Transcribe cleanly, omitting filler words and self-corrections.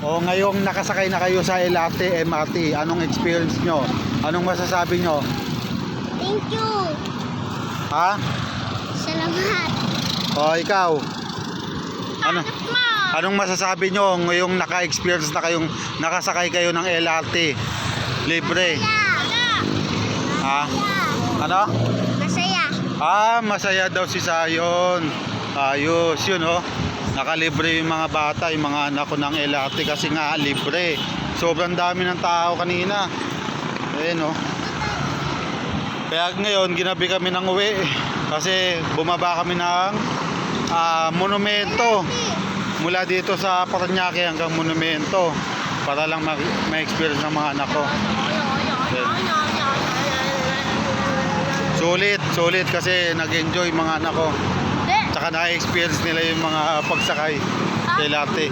O ngayong nakasakay na kayo sa LRT, MRT, anong experience nyo? Anong masasabi nyo? Thank you. Ha? Salamat. O ikaw? Ano? Hanap mo. Anong masasabi nyo ngayong naka-experience na kayong nakasakay kayo ng LRT? Libre. Yeah. Ha? Ano? Masaya. Masaya daw si Sayon. Ayos, yun oh. Nakalibre yung mga bata, yung mga anak ko ng LRT kasi nga libre. Sobrang dami ng tao kanina. Ayun oh. Kaya ngayon, ginabi kami ng uwi kasi bumaba kami ng monumento. Mula dito sa Parañaque hanggang monumento para lang ma-experience ng mga anak ko. Sulit kasi nag-enjoy mga anak ko. Tsaka na-experience nila yung mga pagsakay sa LRT.